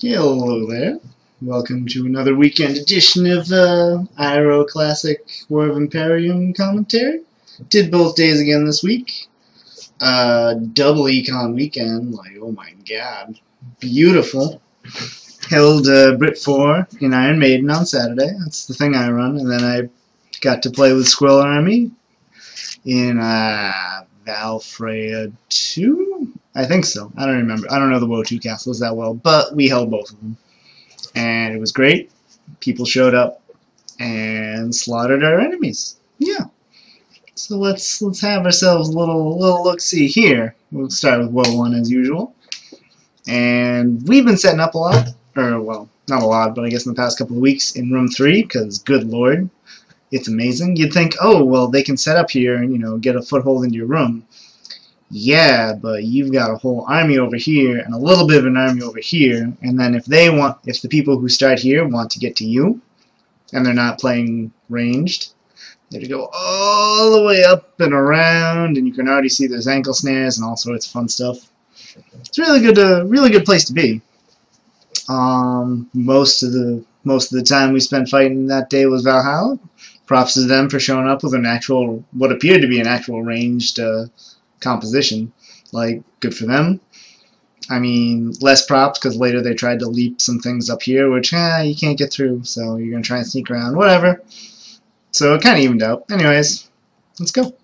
Hello there. Welcome to another weekend edition of iRO Classic War of Imperium commentary. Did both days again this week. Double econ weekend, like, oh my god. Beautiful. Held Brit 4 in Iron Maiden on Saturday. That's the thing I run. And then I got to play with Squirrel Army in Valfreya 2? I think so. I don't remember. I don't know the WoE2 castles that well, but we held both of them. And it was great. People showed up and slaughtered our enemies. Yeah. So let's have ourselves a little look-see here. We'll start with WoE1 as usual. And we've been setting up a lot. Or, well, not a lot, but I guess in the past couple of weeks in room 3, because good lord, it's amazing. You'd think, oh, well, they can set up here and, you know, get a foothold into your room. Yeah, but you've got a whole army over here and a little bit of an army over here, and then if the people who start here want to get to you, and they're not playing ranged, they have to go all the way up and around, and you can already see there's ankle snares and all sorts of fun stuff. It's really good place to be. Most of the time we spent fighting that day was Valhalla. Props to them for showing up with an actual, what appeared to be an actual ranged composition. Like, good for them. I mean, less props because later they tried to leap some things up here, which you can't get through, so you're gonna try and sneak around, whatever. So it kind of evened out. Anyways, let's go.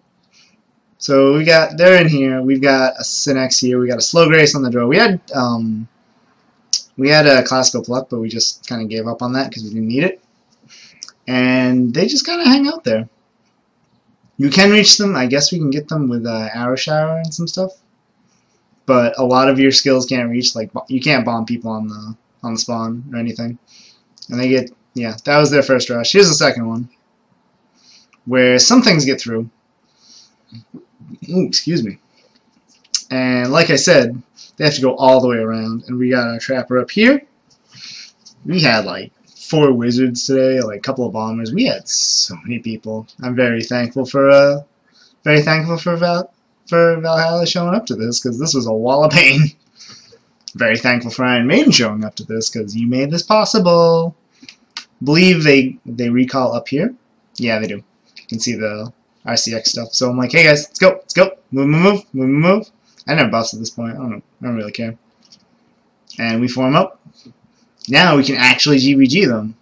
So they're in here. We've got a Synex here. We got a Slow Grace on the draw. We had a Classical Pluck, but we just kind of gave up on that because we didn't need it. And they just kind of hang out there. You can reach them. I guess we can get them with Arrow Shower and some stuff. But a lot of your skills can't reach. Like, you can't bomb people on the spawn or anything. And they get, yeah, that was their first rush. Here's the second one, where some things get through. Ooh, excuse me. And like I said, they have to go all the way around. And we got our Trapper up here. We had like 4 wizards today, like a couple of bombers. We had so many people. I'm very thankful for Valhalla showing up to this, because this was a wall of pain. Very thankful for Iron Maiden showing up to this, because you made this possible. Believe they recall up here. Yeah, they do. You can see the RCX stuff. So I'm like, hey guys, let's go, move. I never bossed at this point. I don't really care. And we form up. Now we can actually GVG them.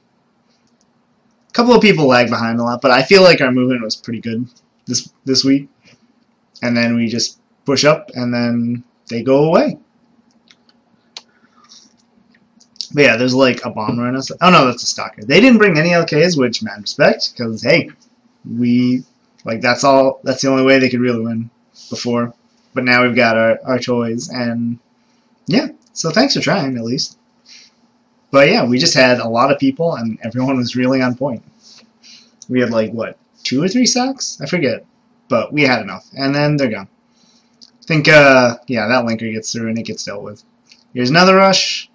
A couple of people lag behind a lot, but I feel like our movement was pretty good this week. And then we just push up, and then they go away. But yeah, there's like a bomber on us. Oh no, that's a stalker. They didn't bring any LKs, which mad respect, because hey, that's the only way they could really win before. But now we've got our toys, and yeah, so thanks for trying at least. But yeah, we just had a lot of people, and everyone was really on point. We had like, what, 2 or 3 sacks? I forget. But we had enough. And then they're gone. I think, yeah, that linker gets through and it gets dealt with. Here's another rush.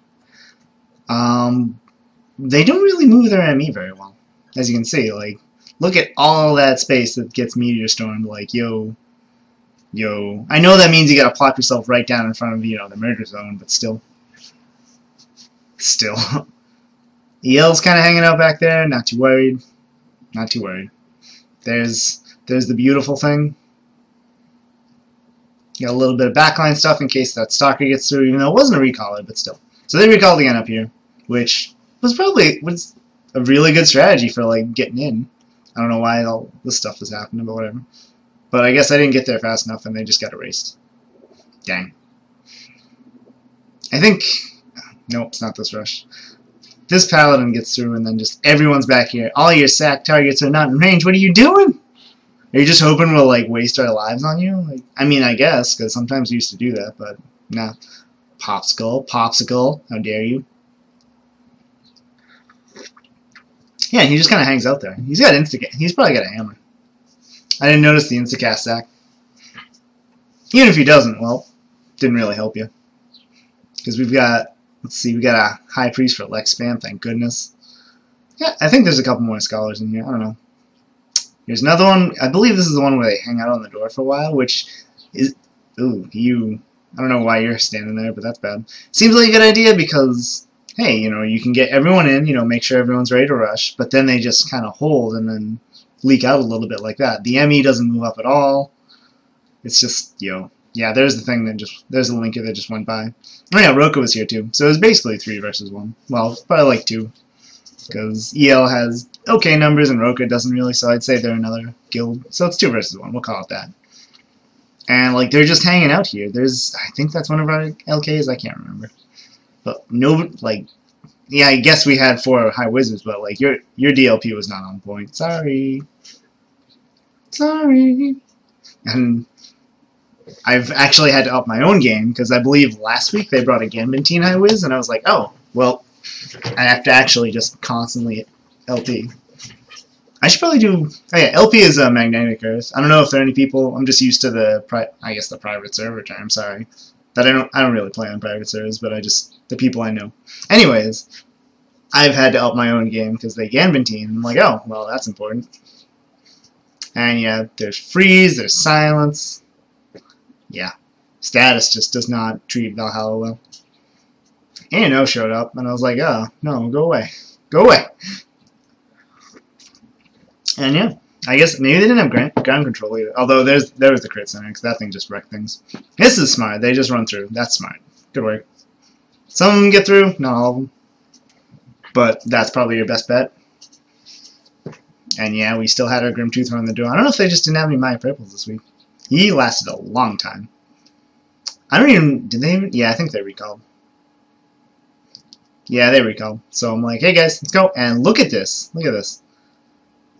They don't really move their ME very well. As you can see, like, look at all that space that gets Meteor Stormed. Like, yo. I know that means you gotta plop yourself right down in front of, you know, the murder zone, but still. EL's kind of hanging out back there, not too worried. There's the beautiful thing. Got a little bit of backline stuff in case that stalker gets through, even though it wasn't a recaller, but still. So they recalled again up here, which was a really good strategy for like getting in. I don't know why all this stuff was happening, but whatever. But I guess I didn't get there fast enough and they just got erased. Dang. I think... Nope, it's not this rush. This paladin gets through and then just everyone's back here. All your sack targets are not in range. What are you doing? Are you just hoping we'll like waste our lives on you? Like, I mean, I guess, because sometimes we used to do that, but nah. Popsicle, how dare you? Yeah, he just kind of hangs out there. He's got instacast. He's probably got a hammer. I didn't notice the instacast sack. Even if he doesn't, well, didn't really help you. Because we've got... Let's see, we got a High Priest for Lex Spam, thank goodness. Yeah, I think there's a couple more Scholars in here, I don't know. Here's another one. I believe this is the one where they hang out on the door for a while, which is... Ooh, I don't know why you're standing there, but that's bad. Seems like a good idea because hey, you know, you can get everyone in, you know, make sure everyone's ready to rush, but then they just kind of hold and then leak out a little bit like that. The ME doesn't move up at all. It's just, you know, yeah, there's the thing that just, there's a linker that just went by. Oh yeah, Roka was here too. So it was basically 3 versus 1. Well, probably like 2. Because EL has okay numbers and Roka doesn't really, so I'd say they're another guild. So it's 2 versus 1, we'll call it that. And like they're just hanging out here. There's, I think that's one of our LKs, I can't remember. But no, like, yeah, I guess we had 4 high wizards, but like your DLP was not on point. Sorry. And I've actually had to up my own game because I believe last week they brought a Gambitine high wiz, and I was like, oh, well, I have to actually just constantly LP. I should probably do. Oh yeah, LP is a magnetic earth. I don't know if there are any people. I'm just used to the I guess the private server term. Sorry, that I don't really play on private servers, but the people I know. Anyways, I've had to up my own game because they Gambitine. I'm like, oh well, that's important. And yeah, there's freeze, there's silence. Yeah, status just does not treat Valhalla well. A&O showed up, and I was like, oh no, go away, go away. And yeah, I guess maybe they didn't have ground control either. Although there was the crit center, because that thing just wrecked things. This is smart. They just run through. That's smart. Good work. Some of them get through, not all of them. But that's probably your best bet. And yeah, we still had our Grimtooth on the door. I don't know if they just didn't have any Maya Purples this week. He lasted a long time. I don't even... Did they even... Yeah, I think they recalled. Yeah, they recalled. So I'm like, hey guys, let's go. And look at this. Look at this.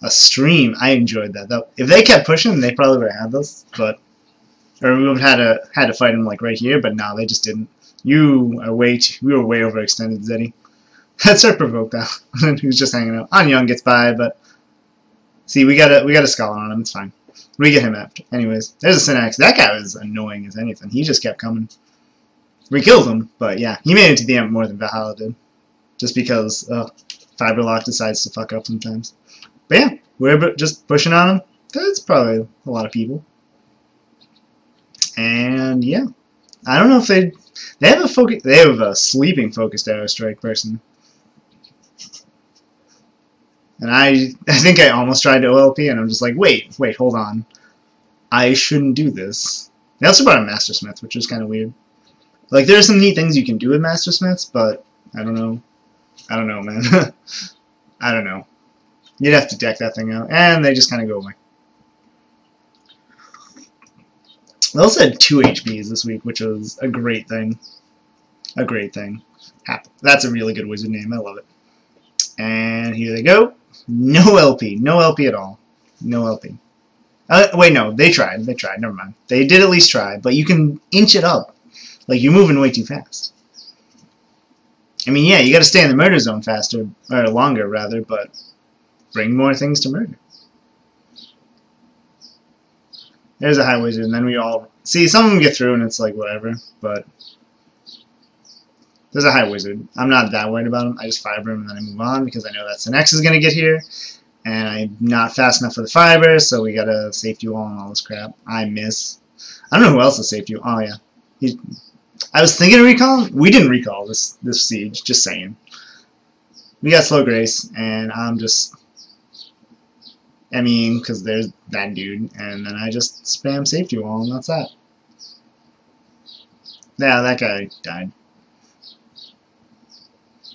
A stream. I enjoyed that. If they kept pushing, they probably would have had this, but or we would have had to fight them like right here. But no, they just didn't. You are we were way overextended, Zeddy. That's our provoked out. Who's just hanging out. Anyang gets by, but see, we got a scholar on him. It's fine. We get him after. Anyways, there's a Synax. That guy was annoying as anything. He just kept coming. We killed him, but yeah, he made it to the end more than Valhalla did, just because Fiberlock decides to fuck up sometimes. But yeah, we're just pushing on them. That's probably a lot of people. And yeah, I don't know if they have a focus. They have a sleeping focused arrow strike person. And I think I almost tried to OLP, and I'm just like, wait, hold on, I shouldn't do this. They also brought a Master Smith, which is kind of weird. Like there are some neat things you can do with Master Smiths, but I don't know, man. I don't know. You'd have to deck that thing out, and they just kind of go away. They also had 2 HPs this week, which was a great thing. A great thing. That's a really good wizard name. I love it. And here they go. No LP. No LP at all. No LP. Wait, no. They tried. They tried. Never mind. They did at least try, but you can inch it up. Like, you're moving way too fast. I mean, yeah, you gotta stay in the murder zone faster, or longer, rather, but bring more things to murder. There's a high wizard, and then we all... See, some of them get through, and it's like, whatever, but... There's a high wizard. I'm not that worried about him. I just fiber him, and then I move on, because I know that Synax is going to get here, and I'm not fast enough for the fiber, so we got a safety wall and all this crap. I miss. I don't know who else is safety wall. Oh, yeah. I was thinking of recall. We didn't recall this siege, just saying. We got slow grace, and I'm just... I mean, because there's that dude, and then I just spam safety wall, and that's that. Yeah, that guy died.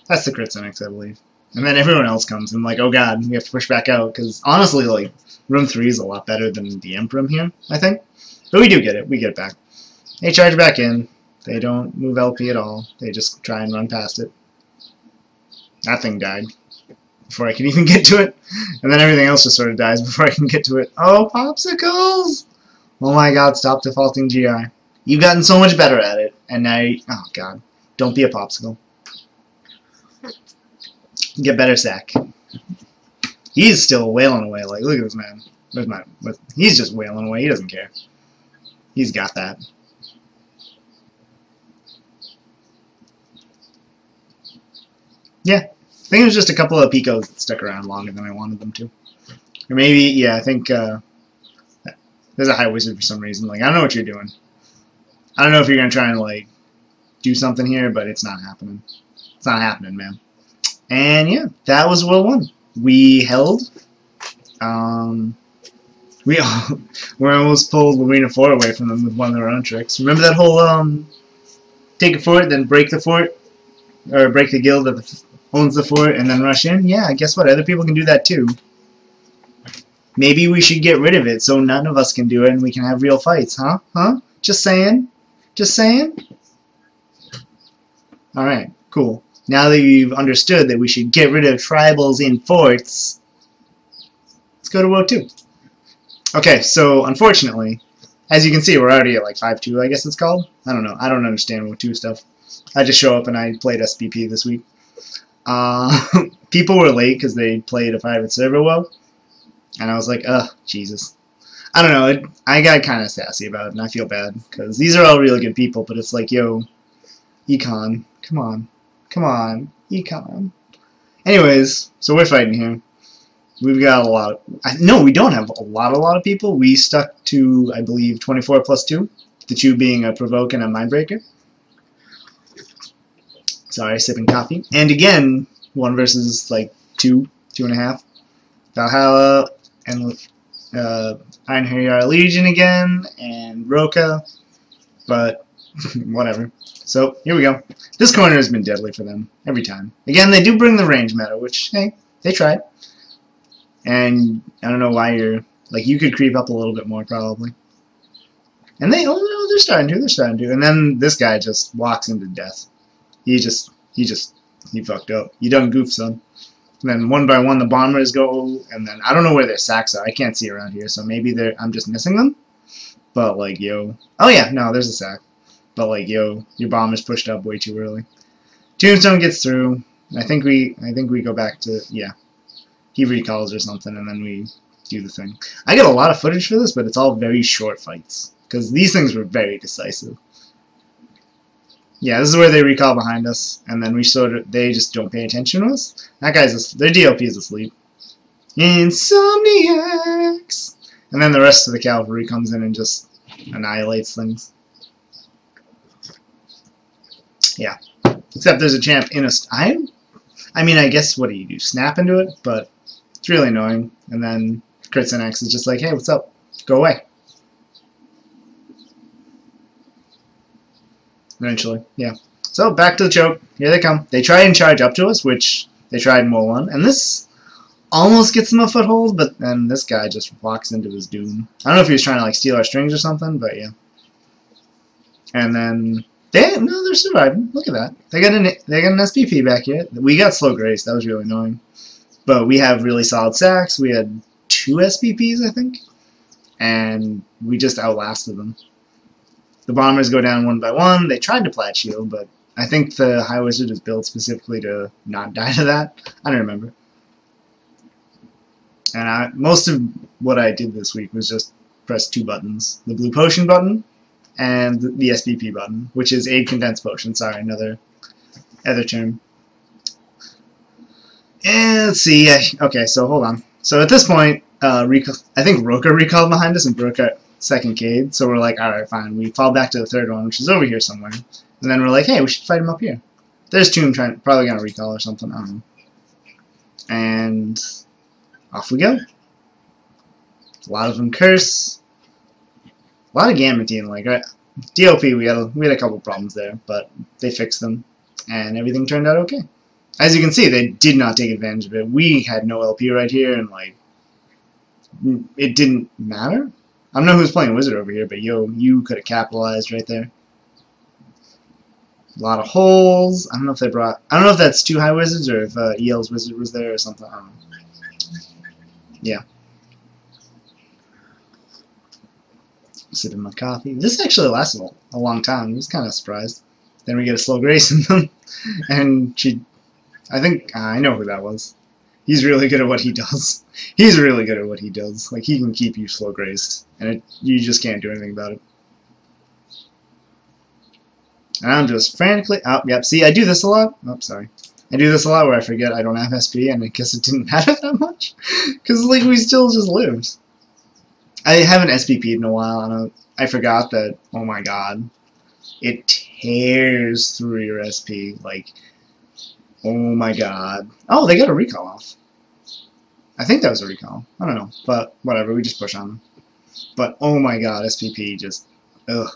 That's the crit Synax, I believe. And then everyone else comes, and like, oh god, we have to push back out, because honestly, like, room 3 is a lot better than the Imp room here, I think. But we do get it. We get it back. They charge back in. They don't move LP at all. They just try and run past it. That thing died before I could even get to it. And then everything else just sort of dies before I can get to it. Oh, popsicles! Oh my god, stop defaulting GI. You've gotten so much better at it, and now you... Oh god. Don't be a popsicle. Get better, Sack. He's still wailing away. Like, look at this man. He's just wailing away. He doesn't care. He's got that. Yeah. I think it was just a couple of Picos that stuck around longer than I wanted them to. Or maybe, yeah, I think there's a high wizard for some reason. Like, I don't know what you're doing. I don't know if you're going to try and, like, do something here, but it's not happening. It's not happening, man. And yeah, that was WoE1. We held. We almost pulled Arena 4 away from them with one of their own tricks. Remember that whole take a fort, then break the fort, or break the guild that owns the fort, and then rush in? Yeah, guess what? Other people can do that too. Maybe we should get rid of it so none of us can do it and we can have real fights, huh? Huh? Just saying. Just saying. Alright, cool. Now that you've understood that we should get rid of tribals in forts, let's go to WoE2. Okay, so unfortunately, as you can see, we're already at like 5-2, I guess it's called. I don't know. I don't understand WoE2 stuff. I just show up and I played SPP this week. People were late because they played a private server WoE. And I was like, ugh, Jesus. I don't know. I got kind of sassy about it, and I feel bad. Because these are all really good people, but it's like, yo, econ. Come on. Come on. Econ. Anyways, so we're fighting here. We've got a lot of... No, we don't have a lot of people. We stuck to, I believe, 24 plus 2. The 2 being a provoke and a mindbreaker. Sorry, sipping coffee. And again, 1 versus like 2, 2.5. Valhalla and Iron Harrier Legion again, and Roka. But whatever. So here we go. This corner has been deadly for them every time. Again, they do bring the range meta, which, hey, they tried. And I don't know why you're... Like, you could creep up a little bit more, probably. And they... Oh, no, they're starting to. They're starting to. And then this guy just walks into death. He fucked up. You done goof, son. And then one by one the bombers go, and then I don't know where their sacks are. I can't see around here, so maybe I'm just missing them. But, like, yo... Oh, yeah, no, there's a sack. But, like, yo, your bombers pushed up way too early. Tombstone gets through. I think we go back to... Yeah. He recalls or something, and then we do the thing. I get a lot of footage for this, but it's all very short fights. Because these things were very decisive. Yeah, this is where they recall behind us, and then they just don't pay attention to us. That guy's... Their DLP is asleep. Insomniacs! And then the rest of the cavalry comes in and just annihilates things. Yeah. Except there's a champ in a... I mean, I guess, what do you do? Snap into it? But it's really annoying. And then Kritzenex is just like, hey, what's up? Go away. Eventually, yeah. So, back to the choke. Here they come. They try and charge up to us, which they tried in WoE1. And this almost gets them a foothold, but then this guy just walks into his doom. I don't know if he was trying to, like, steal our strings or something, but yeah. And then... they're surviving. Look at that. They got an SPP back here. We got slow grace. That was really annoying. But we have really solid sacks. We had 2 SPPs, I think. And we just outlasted them. The bombers go down 1 by 1. They tried to plat shield, but I think the High Wizard is built specifically to not die to that. I don't remember. And most of what I did this week was just press 2 buttons. The blue potion button and the SPP button, which is Aid Condensed Potion. Sorry, another term. And let's see. Okay, so hold on. So at this point, I think Roka recalled behind us and broke our second Cade. So we're like, alright, fine. We fall back to the third one, which is over here somewhere. And then we're like, hey, we should fight him up here. There's Tomb probably gonna recall or something. I don't know. And off we go. A lot of them curse. A lot of Gammatine, like, DLP, we had a couple problems there, but they fixed them, and everything turned out okay. As you can see, they did not take advantage of it. We had no LP right here, and, like, it didn't matter. I don't know who's playing Wizard over here, but, yo, you could have capitalized right there. A lot of holes. I don't know if they brought... I don't know if that's 2 High Wizards, or if EL's Wizard was there or something. I don't know. Yeah. Sipping my coffee. This actually lasted a long time. I was kind of surprised. Then we get a slow grace in them, and I think I know who that was. He's really good at what he does. He's really good at what he does. Like, he can keep you slow graced, and you just can't do anything about it. And I'm just frantically... Oh, yep. See, I do this a lot. Oh, sorry. I do this a lot where I forget I don't have SP, and I guess it didn't matter that much, because like we still just lived. I haven't SPP'd in a while, and I forgot that, oh my god, it tears through your SP. Like, Oh my god. Oh, they got a recall off. I think that was a recall. I don't know. But whatever, we just push on them. But oh my god, SPP just... Ugh.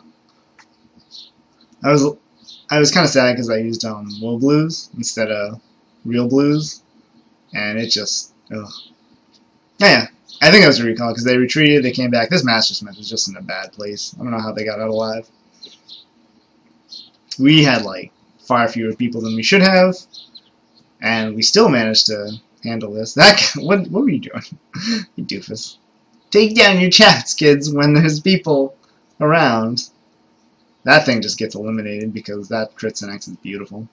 I was kind of sad because I used woe blues instead of real blues. And it just... Ugh. Yeah, I think it was a recall because they retreated, they came back. This Master Smith is just in a bad place. I don't know how they got out alive. We had, like, far fewer people than we should have. And we still managed to handle this. What were you doing? You doofus. Take down your chats, kids, when there's people around. That thing just gets eliminated because that crits and X is beautiful.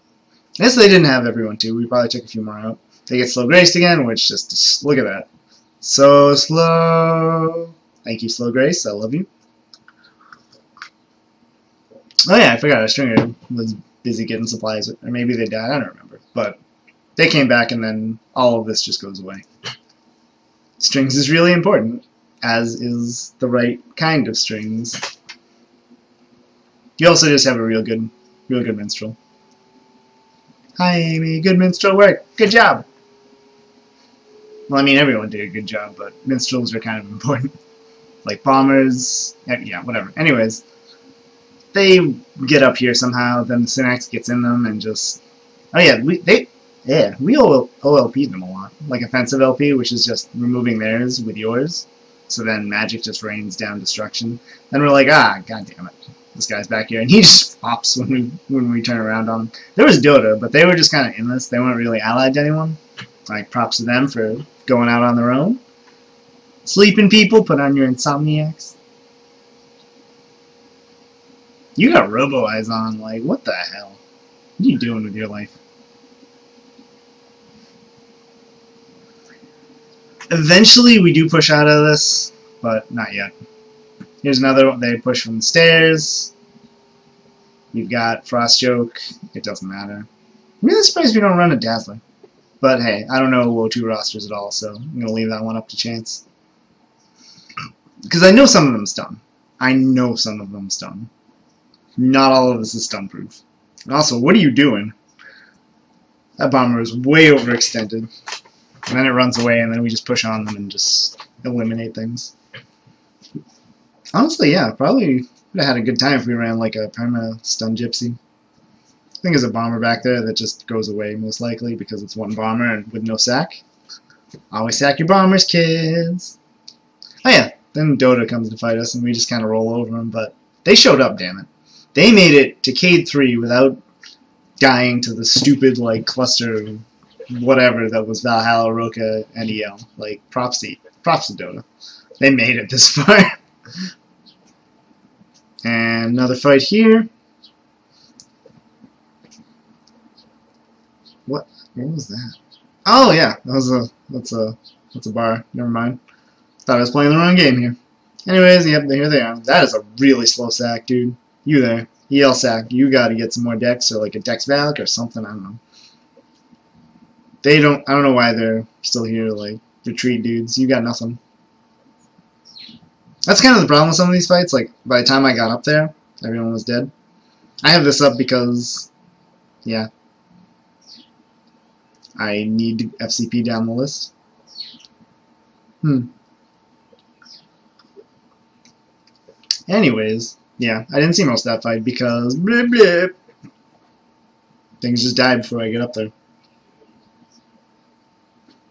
Yes, they didn't have everyone too. We probably took a few more out. They get slow graced again, which just look at that. So slow. Thank you, Slow Grace. I love you. Oh yeah, I forgot. Our stringer was busy getting supplies, or maybe they died. I don't remember, but they came back, and then all of this just goes away. Strings is really important, as is the right kind of strings. You also just have a real good minstrel. Hi, Amy. Good minstrel work. Good job. Well, I mean, everyone did a good job, but minstrels are kind of important. Like bombers, yeah, whatever. Anyways, they get up here somehow, then the Synax gets in them and just... Oh yeah, we OLP'd them a lot. Like offensive LP, which is just removing theirs with yours. So then magic just rains down destruction. Then we're like, ah, god damn it. This guy's back here, and he just pops when we turn around on him. There was Dota, but they were just kind of endless. They weren't really allied to anyone. Like, props to them for going out on their own. Sleeping people, put on your insomniacs. You got Robo Eyes on, like, what the hell? What are you doing with your life? Eventually, we do push out of this, but not yet. Here's another one. They push from the stairs. We've got Frost Joke. It doesn't matter. I'm really surprised we don't run a Dazzler. But hey, I don't know WoE2 rosters at all, so I'm going to leave that one up to chance. Because I know some of them stun. I know some of them stun. Not all of this is stun proof. And also, what are you doing? That bomber is way overextended. And then it runs away, and then we just push on them and just eliminate things. Honestly, yeah, probably would have had a good time if we ran like a perma stun gypsy. I think there's a bomber back there that just goes away most likely because it's one bomber and with no sack. Always sack your bombers, kids. Oh yeah, then Dota comes to fight us and we just kind of roll over them, but they showed up, damn it. They made it to Cade 3 without dying to the stupid like cluster whatever that was Valhalla, Roka, and EL. Like props to Dota. They made it this far. And another fight here. What was that? Oh yeah, that's a bar. Never mind. Thought I was playing the wrong game here. Anyways, yep, here they are. That is a really slow sack, dude. You there. EL sack. You gotta get some more decks or like a Dex Valk or something, I don't know. I don't know why they're still here, like, retreat dudes. You got nothing. That's kind of the problem with some of these fights. Like, by the time I got up there, everyone was dead. I have this up because, yeah, I need to FCP down the list. Anyways, yeah, I didn't see most of that fight because blip blip. Things just died before I get up there.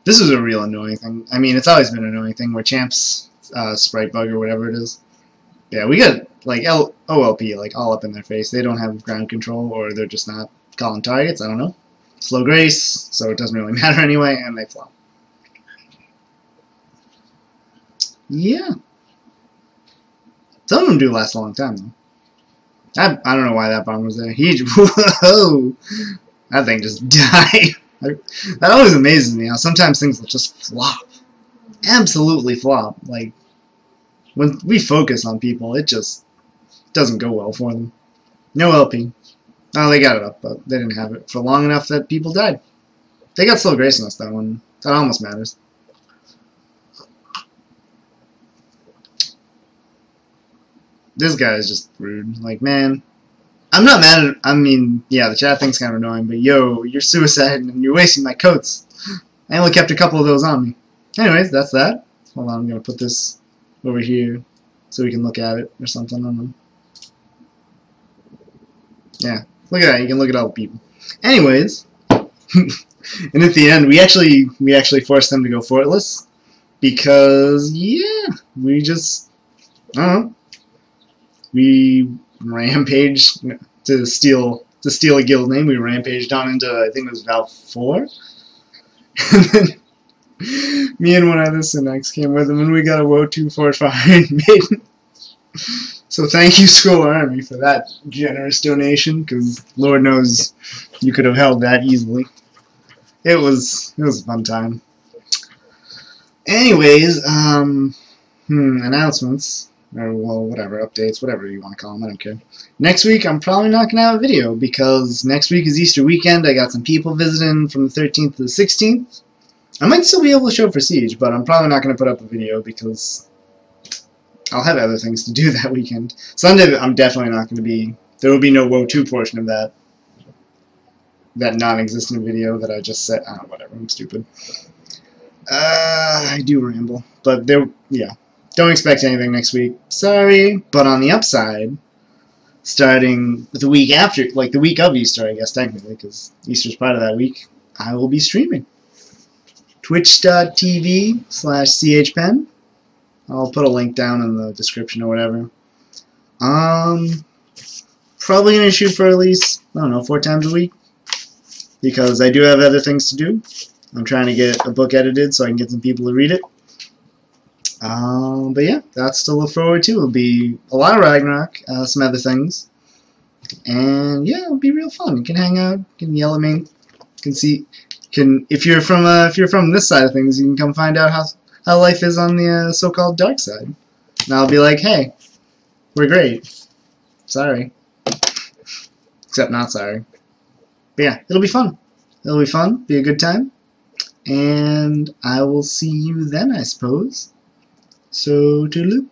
This is a real annoying thing. I mean, it's always been an annoying thing where champs sprite bug or whatever it is. Yeah, we got like OLP like all up in their face. They don't have ground control or they're just not calling targets. I don't know. Slow grace, so it doesn't really matter anyway, and they flop. Yeah. Some of them do last a long time though. I don't know why that bomb was there. Whoa! That thing just died. That always amazes me how sometimes things will just flop. Absolutely flop. Like, when we focus on people, it just doesn't go well for them. No LP. Oh, they got it up, but they didn't have it for long enough that people died. They got slow grace on us, that one. That almost matters. This guy is just rude. Like, man. I'm not mad at, I mean, yeah, the chat thing's kind of annoying, but yo, you're suicide and you're wasting my coats. I only kept a couple of those on me. Anyways, that's that. Hold on, I'm going to put this over here so we can look at it or something. I don't know. Yeah, look at that. You can look at all the people. Anyways, and at the end, we actually forced them to go fortless because, yeah, we just, I don't know, we rampaged to steal a guild name. We rampaged on into, I think it was Val 4. And then me and one other Synex came with him, and we got a WoE2 fortified Maiden. So thank you, Squirrel Army, for that generous donation, because Lord knows you could have held that easily. It was a fun time. Anyways, announcements. Or, well, whatever, updates, whatever you want to call them, I don't care. Next week, I'm probably not going to have a video, because next week is Easter weekend. I got some people visiting from the 13th to the 16th. I might still be able to show for Siege, but I'm probably not going to put up a video, because I'll have other things to do that weekend. Sunday, I'm definitely not going to be, there will be no WoE2 portion of that non-existent video that I just said. Oh, whatever, I'm stupid. I do ramble, but there, yeah. Don't expect anything next week. Sorry. But on the upside, starting the week after, like the week of Easter, I guess, technically, because Easter's part of that week, I will be streaming. Twitch.tv/chpen. I'll put a link down in the description or whatever. Probably going to shoot for at least, I don't know, 4 times a week. Because I do have other things to do. I'm trying to get a book edited so I can get some people to read it. But yeah, that's to look forward to. It'll be a lot of Ragnarok, some other things, and yeah, it'll be real fun. You can hang out, you can yell at me, you can see, if you're from this side of things, you can come find out how life is on the so-called dark side. And I'll be like, hey, we're great. Sorry, except not sorry. But yeah, it'll be fun. It'll be fun. Be a good time, and I will see you then, I suppose. So, toodaloo.